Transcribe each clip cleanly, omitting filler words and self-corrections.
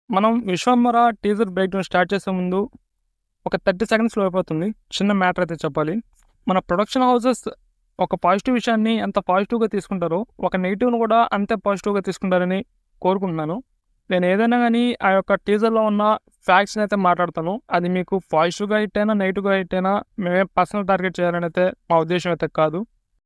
మనం 'Vishwambhara' teaser breakdown start చేసే ముందు ఒక 30 సెకండ్స్‌లో అయిపోతుంది. చిన్న మ్యాటర్ అయితే చెప్పాలి. మన ప్రొడక్షన్ హౌసెస్ ఒక పాజిటివ్ విషయాన్ని ఎంత పాజిటివ్‌గా తీసుకుంటారో, ఒక నెగెటివ్‌ని కూడా అంతే పాజిటివ్‌గా తీసుకుంటారని కోరుకుంటున్నాను. నేను ఏదైనా గానీ ఆ యొక్క టీజర్‌లో ఉన్న ఫ్యాక్ట్స్‌ని అయితే మాట్లాడతాను. అది మీకు పాజిటివ్‌గా హిట్ అయినా, నెగెటివ్‌గా హిట్ అయినా మేమేం పర్సనల్ టార్గెట్ చేయాలని అయితే మా ఉద్దేశ్యం అయితే కాదు.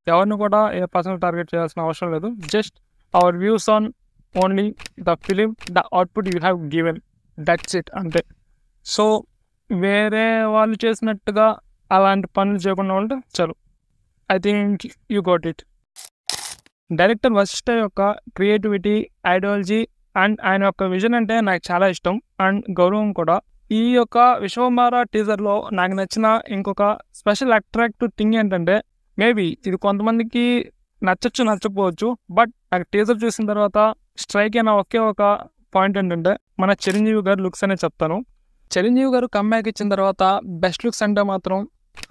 ఎవరిని కూడా ఏ పర్సనల్ టార్గెట్ చేయాల్సిన అవసరం లేదు. Just our views on only the film, the output you have given. That's it అంతే. సో, వేరే వాళ్ళు చేసినట్టుగా అలాంటి పనులు చేయకుండా ఉంటే చాలు. I think you got it. Director Vassishta యొక్క క్రియేటివిటీ, ఐడియాలజీ అండ్ ఆయన యొక్క విజన్ అంటే నాకు చాలా ఇష్టం అండ్ గౌరవం కూడా. ఈ యొక్క 'విశ్వంబర' టీజర్‌లో నాకు నచ్చిన ఇంకొక స్పెషల్ అట్రాక్టివ్ థింగ్ ఏంటంటే, మేబీ ఇది కొంతమందికి నచ్చొచ్చు, నచ్చకపోవచ్చు. బట్ నాకు టీజర్ చూసిన తర్వాత స్ట్రైక్ అయిన ఒకే ఒక పాయింట్ ఏంటంటే, మన చిరంజీవి గారి లుక్స్ అనే చెప్తాను. చిరంజీవి గారు కమ్‌బ్యాక్ ఇచ్చిన తర్వాత బెస్ట్ లుక్స్ అంటే మాత్రం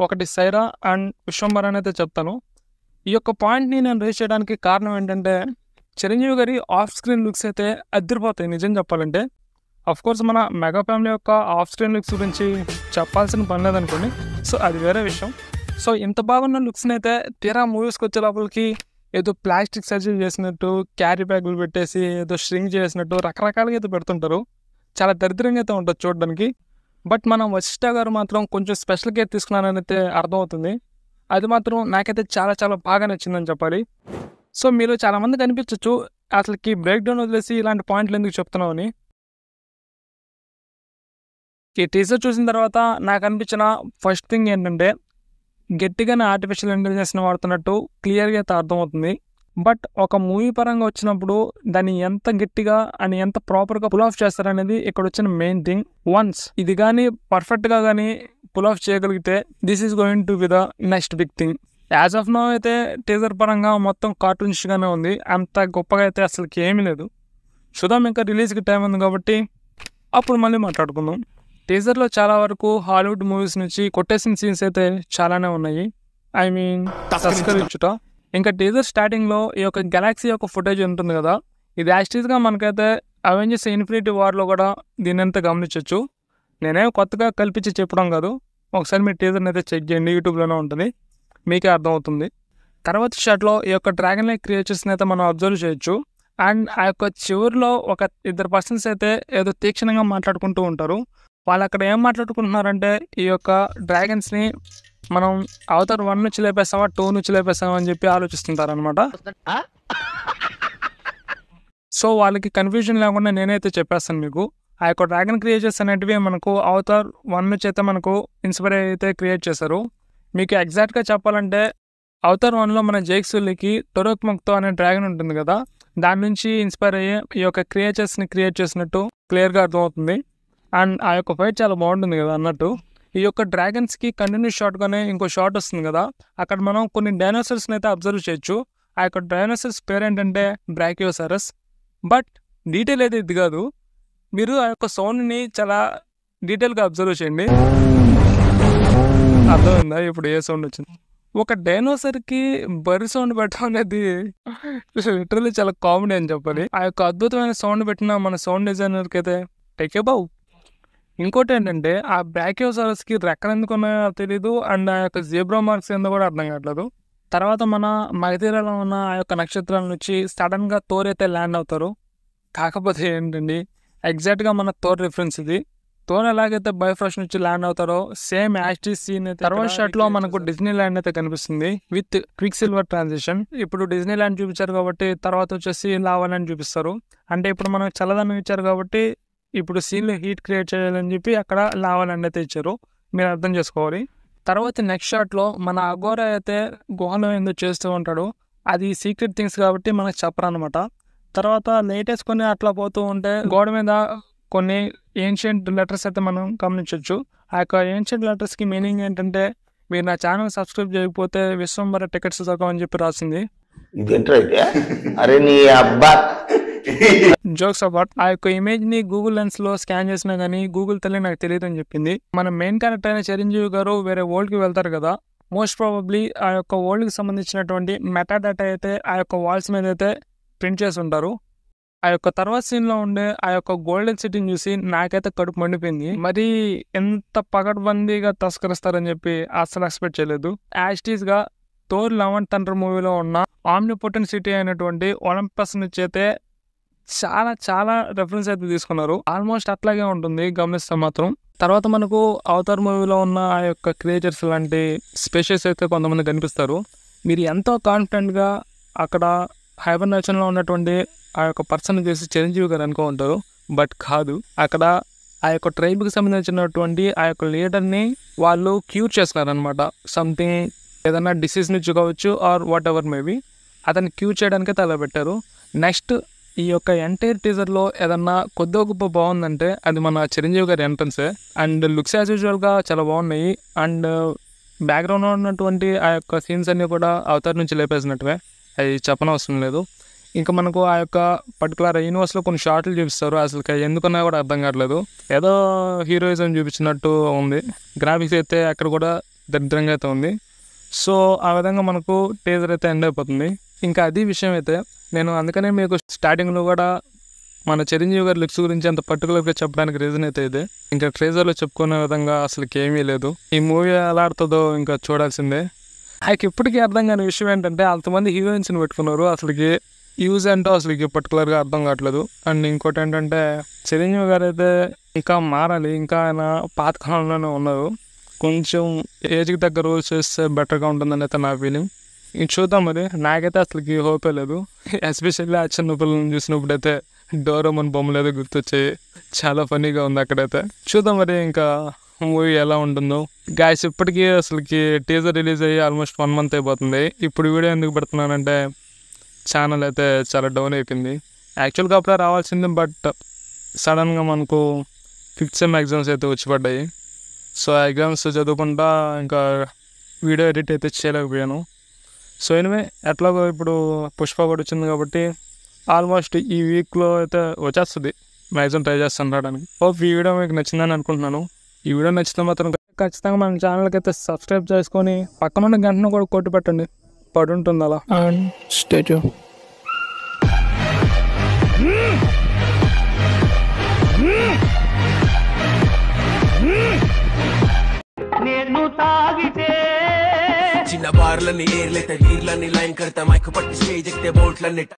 ఒకటి 'సైరా' అండ్ 'విశ్వంబర' అని అయితే చెప్తాను. ఈ యొక్క పాయింట్‌ని నేను రైజ్ చేయడానికి కారణం ఏంటంటే, చిరంజీవి గారి ఆఫ్ స్క్రీన్ లుక్స్ అయితే అదిరిపోతాయి నిజం చెప్పాలంటే. ఆఫ్‌కోర్స్ మన మెగా ఫ్యామిలీ యొక్క ఆఫ్ స్క్రీన్ లుక్స్ గురించి చెప్పాల్సిన పని లేదనుకోండి. సో, అది వేరే విషయం. సో, ఇంత బాగున్న లుక్స్‌ని అయితే తీరా మూవీస్‌కి వచ్చే లోపలికి ఏదో ప్లాస్టిక్ సర్జరీ చేసినట్టు, క్యారీ బ్యాగులు పెట్టేసి, ఏదో ష్రింక్ చేసినట్టు రకరకాలుగా అయితే పెడుతుంటారు. చాలా దరిద్రంగా అయితే ఉంటది చూడడానికి. బట్ మన వశిష్ఠ గారు మాత్రం కొంచెం స్పెషల్ కేర్ తీసుకున్నారని అయితే అర్థమవుతుంది. అది మాత్రం నాకైతే చాలా చాలా బాగా నచ్చిందని చెప్పాలి. సో, మీలో చాలామందికి అనిపించొచ్చు, అసలుకి బ్రేక్ డౌన్ వదిలేసి ఇలాంటి పాయింట్లు ఎందుకు చెప్తున్నావని. ఈ టీజర్ చూసిన తర్వాత నాకు అనిపించిన ఫస్ట్ థింగ్ ఏంటంటే, గట్టిగానే ఆర్టిఫిషియల్ ఇంటెలిజెన్స్‌ని వాడుతున్నట్టు క్లియర్‌గా అయితే అర్థమవుతుంది. బట్ ఒక మూవీ పరంగా వచ్చినప్పుడు దాన్ని ఎంత గట్టిగా అండ్ ఎంత ప్రాపర్‌గా పుల్ ఆఫ్ చేస్తారనేది ఇక్కడ వచ్చిన మెయిన్ థింగ్. వన్స్ ఇది గానీ పర్ఫెక్ట్‌గా గానీ పుల్ ఆఫ్ చేయగలిగితే this is going to be the next big thing. As of now అయితే టీజర్ పరంగా మొత్తం కార్టూనిష్‌గానే ఉంది. అంత గొప్పగా అయితే అసలుకి ఏమీ లేదు. చూద్దాం, ఇంకా రిలీజ్‌కి టైం ఉంది కాబట్టి అప్పుడు మళ్ళీ మాట్లాడుకుందాం. టీజర్‌లో చాలా వరకు హాలీవుడ్ మూవీస్ నుంచి కొట్టేసిన సీన్స్ అయితే చాలానే ఉన్నాయి. ఐ మీన్ తస్కరించుట. ఇంకా టీజర్ స్టార్టింగ్‌లో ఈ యొక్క గెలాక్సీ యొక్క ఫుటేజ్ ఉంటుంది కదా, ఇది యాజ్ టీజ్‌గా మనకైతే అవెంజర్స్ ఇన్ఫినిటీ వార్‌లో కూడా దీన్నంతా గమనించొచ్చు. నేనేం కొత్తగా కల్పించి చెప్పడం కాదు. ఒకసారి మీరు టీజర్‌ని అయితే చెక్ చేయండి, యూట్యూబ్‌లోనే ఉంటుంది, మీకే అర్థమవుతుంది. తర్వాత షాట్లో ఈ యొక్క డ్రాగన్ లైక్ క్రియేచర్స్‌ని అయితే మనం అబ్జర్వ్ చేయొచ్చు. అండ్ ఆ యొక్క చివరిలో ఒక ఇద్దరు పర్సన్స్ అయితే ఏదో తీక్షణంగా మాట్లాడుకుంటూ ఉంటారు. వాళ్ళు అక్కడ ఏం మాట్లాడుకుంటున్నారంటే, ఈ యొక్క డ్రాగన్స్‌ని మనం అవతార్ 1 నుంచి లేపేస్తామా, 2 నుంచి లేపేస్తామా అని చెప్పి ఆలోచిస్తుంటారనమాట. సో, వాళ్ళకి కన్ఫ్యూజన్ లేకుండా నేనైతే చెప్పేస్తాను మీకు. ఆ యొక్క డ్రాగన్ క్రియేచర్స్ అనేటివి మనకు అవతార్ 1 నుంచి అయితే మనకు ఇన్స్పైర్ అయితే క్రియేట్ చేశారు. మీకు ఎగ్జాక్ట్‌గా చెప్పాలంటే అవతార్ 1లో మన జైక్ సుల్లీకి టొరోక్ మొక్తో అనే డ్రాగన్ ఉంటుంది కదా, దాని నుంచి ఇన్స్పైర్ అయ్యి ఈ యొక్క క్రియేచర్స్‌ని క్రియేట్ చేసినట్టు క్లియర్‌గా అర్థమవుతుంది. అండ్ ఆ యొక్క ఫైట్ చాలా బాగుంటుంది కదా అన్నట్టు. ఈ యొక్క డ్రాగన్స్‌కి కంటిన్యూస్ షాట్‌గానే ఇంకో షాట్ వస్తుంది కదా, అక్కడ మనం కొన్ని డైనోసార్స్‌ని అయితే అబ్జర్వ్ చేయొచ్చు. ఆ యొక్క డైనోసార్స్ పేరేంటంటే బ్రాకియోసారస్. బట్ డీటెయిల్ అయితే ఇది కాదు. మీరు ఆ యొక్క సౌండ్‌ని చాలా డీటెయిల్‌గా అబ్జర్వ్ చేయండి. అర్థమైందా ఇప్పుడు ఏ సౌండ్ వచ్చింది? ఒక డైనోసార్‌కి బర్రె సౌండ్ పెట్టడం అనేది లిటరల్లీ చాలా కామెడీ అని చెప్పాలి. ఆ యొక్క అద్భుతమైన సౌండ్ పెట్టిన మన సౌండ్ డిజైనర్‌కి అయితే టేక్ ఎ బౌ. ఇంకోటి ఏంటంటే, ఆ బ్రాకియోసారస్‌కి రెక్కలు ఎందుకు ఉన్నాయో తెలీదు. అండ్ ఆ యొక్క జీబ్రా మార్క్స్ ఏందో కూడా అర్థం కావట్లేదు. తర్వాత మన మగధీరలో ఉన్న ఆ యొక్క నక్షత్రాల నుంచి సడన్‌గా థోర్ అయితే ల్యాండ్ అవుతారు. కాకపోతే ఏంటండి, ఎగ్జాక్ట్‌గా మన థోర్ రిఫరెన్స్ ఇది. థోర్ ఎలాగైతే బయోఫ్రాస్ట్ నుంచి ల్యాండ్ అవుతారో same as it is seen అయితే తర్వాత షాట్లో మనకు డిజ్నీ ల్యాండ్ అయితే కనిపిస్తుంది విత్ క్విక్ సిల్వర్ ట్రాన్సిషన్. ఇప్పుడు డిజ్నీ ల్యాండ్ చూపించారు కాబట్టి తర్వాత వచ్చేసి లావా ల్యాండ్ చూపిస్తారు. అంటే ఇప్పుడు మనకు చల్లదనం ఇచ్చారు కాబట్టి ఇప్పుడు సీన్లో హీట్ క్రియేట్ చేయాలని చెప్పి అక్కడ లావా ల్యాండ్ అయితే ఇచ్చారు. మీరు అర్థం చేసుకోవాలి. తర్వాత నెక్స్ట్ షాట్లో మన అఘోరా అయితే గుహలో ఏందో చేస్తూ ఉంటాడు. అది సీక్రెట్ థింగ్స్ కాబట్టి మనకు చెప్పరు అనమాట. తర్వాత లేటెస్ట్ కొన్ని అట్లా పోతూ ఉంటే గోడ మీద కొన్ని ఏన్షియంట్ లెటర్స్ అయితే మనం గమనించవచ్చు. ఆ యొక్క ఏన్షియంట్ లెటర్స్కి మీనింగ్ ఏంటంటే, మీరు నా ఛానల్ సబ్స్క్రైబ్ చేయకపోతే విశ్వంబర టికెట్స్ దొరకవని చెప్పి రాసింది. అరే నీ అబ్బా జోక్స్ అబౌట్. ఆ యొక్క ఇమేజ్ ని గూగుల్ లెన్స్ లో స్కాన్ చేసినా గానీ గూగుల్ తల్లి నాకు తెలియదు అని చెప్పింది. మన మెయిన్ క్యారెక్టర్ అయిన చిరంజీవి గారు వేరే వరల్డ్ కి వెళ్తారు కదా, మోస్ట్ ప్రాబబ్లీ ఆ యొక్క వరల్డ్ కి సంబంధించినటువంటి మెటా డేటా అయితే ఆ యొక్క వాల్స్ మీద అయితే ప్రింట్ చేసి ఉంటారు. ఆ యొక్క తర్వాత సీన్ లో ఉండే ఆ యొక్క గోల్డెన్ సిటీని చూసి నాకైతే కడుపు మండిపోయింది. మరి ఎంత పకడ్బందీగా తస్కరిస్తారని చెప్పి అస్సలు ఎక్స్పెక్ట్ చేయలేదు. యాజ్ గా థోర్ లవ్ అండ్ థండర్ మూవీలో ఉన్న ఆమ్నిపోటెంట్ సిటీ అయినటువంటి ఒలింపస్ నుంచి అయితే చాలా చాలా రెఫరెన్స్ అయితే తీసుకున్నారు. ఆల్మోస్ట్ అట్లాగే ఉంటుంది గమనిస్తే మాత్రం. తర్వాత మనకు అవతార్ మూవీలో ఉన్న ఆ యొక్క క్రియేచర్స్ లాంటి స్పెషల్స్ అయితే కొంతమంది కనిపిస్తారు. మీరు ఎంతో కాన్ఫిడెంట్గా అక్కడ హైబర్నేషన్లో ఉన్నటువంటి ఆ యొక్క పర్సన్ చేసి చిరంజీవి గారు అనుకో ఉంటారు. బట్ కాదు, అక్కడ ఆ యొక్క ట్రైబ్కి సంబంధించినటువంటి ఆ యొక్క లీడర్ని వాళ్ళు క్యూర్ చేస్తున్నారనమాట. సంథింగ్ ఏదైనా డిసీజ్ నుంచి కావచ్చు ఆర్ వాట్ ఎవర్ మేబీ అతన్ని క్యూర్ చేయడానికే తలపెట్టారు. నెక్స్ట్ ఈ యొక్క ఎంటైర్ టీజర్లో ఏదన్నా కొద్దిగా గొప్ప బాగుందంటే అది మన చిరంజీవి గారి ఎంట్రన్సే. అండ్ లుక్స్ యాజ్ యూజువల్గా చాలా బాగున్నాయి. అండ్ బ్యాక్గ్రౌండ్లో ఉన్నటువంటి ఆ యొక్క సీన్స్ అన్నీ కూడా అవతార్ నుంచి లేపేసినట్టువే, అవి చెప్పనవసరం లేదు. ఇంకా మనకు ఆ యొక్క పర్టికులర్ యూనివర్స్లో కొన్ని షార్ట్లు చూపిస్తారు, అసలు ఎందుకన్నా కూడా అర్థం కావట్లేదు. ఏదో హీరోయిజం చూపించినట్టు ఉంది. గ్రాఫిక్స్ అయితే అక్కడ కూడా దరిద్రంగా అయితే ఉంది. సో ఆ విధంగా మనకు టీజర్ అయితే ఎండ్ అయిపోతుంది. ఇంకా అది విషయం అయితే నేను అందుకనే మీకు స్టార్టింగ్లో కూడా మన చిరంజీవి గారి లుక్స్ గురించి అంత పర్టికులర్గా చెప్పడానికి రీజన్ అయితే ఇదే. ఇంకా ట్రేజర్లో చెప్పుకునే విధంగా అసలు ఏమీ లేదు. ఈ మూవీ ఎలా ఆడుతుందో ఇంకా చూడాల్సిందే. నాకు ఇప్పటికీ అర్థం కాని విషయం ఏంటంటే అంతమంది హీరోయిన్స్ని పెట్టుకున్నారు, అసలుకి యూజ్ ఏంటో అసలుకి పర్టికులర్గా అర్థం కావట్లేదు. అండ్ ఇంకోటి ఏంటంటే చిరంజీవి గారు అయితే ఇంకా మారాలి, ఇంకా ఆయన పాతకాలంలోనే ఉన్నారు. కొంచెం ఏజ్కి తగ్గ రూల్స్ చేస్తే బెటర్గా ఉంటుందని అయితే నా ఫీలింగ్. ఇంక చూద్దాం, మరి నాకైతే అసలుకి హోపే లేదు. ఎస్పెషల్లీ ఆ చిన్న పిల్లల్ని చూసినప్పుడైతే డోరేమోన్ బొమ్మలు ఏదో గుర్తొచ్చాయి, చాలా ఫన్నీగా ఉంది అక్కడైతే. చూద్దాం మరి ఇంకా మూవీ ఎలా ఉంటుందో. గాయస్ ఇప్పటికీ అసలుకి టీజర్ రిలీజ్ అయ్యి ఆల్మోస్ట్ 1 month అయిపోతుంది. ఇప్పుడు వీడియో ఎందుకు పెడుతున్నానంటే ఛానల్ అయితే చాలా డౌన్ అయిపోయింది. యాక్చువల్గా అప్పుడే రావాల్సింది, బట్ సడన్గా మనకు 5th సెమ్ ఎగ్జామ్స్ అయితే వచ్చి పడ్డాయి. సో ఆ ఎగ్జామ్స్ చదువుకుంటా ఇంకా వీడియో ఎడిట్ అయితే చేయలేకపోయాను. సో ఎనివే ఎట్లాగో ఇప్పుడు పుష్ప కూడా వచ్చింది కాబట్టి ఆల్మోస్ట్ ఈ వీక్లో అయితే వచ్చేస్తుంది. మ్యాక్సిమం ట్రై చేస్తాను రావడానికి. హోప్ ఈ వీడియో మీకు నచ్చిందని అనుకుంటున్నాను. ఈ వీడియో నచ్చితే మాత్రం ఖచ్చితంగా మన ఛానల్కి అయితే సబ్స్క్రైబ్ చేసుకొని పక్కన ఉన్న గంటను కూడా కొట్టి పెట్టండి, పడి ఉంటుంది అలా. And stay tune. నేను తాగితే చిన్న బార్లని ఏర్లైతే వీర్లని లైన్ కడతా మైక్ పట్టి స్టేజ్ ఎక్కితే బోట్లన్నీ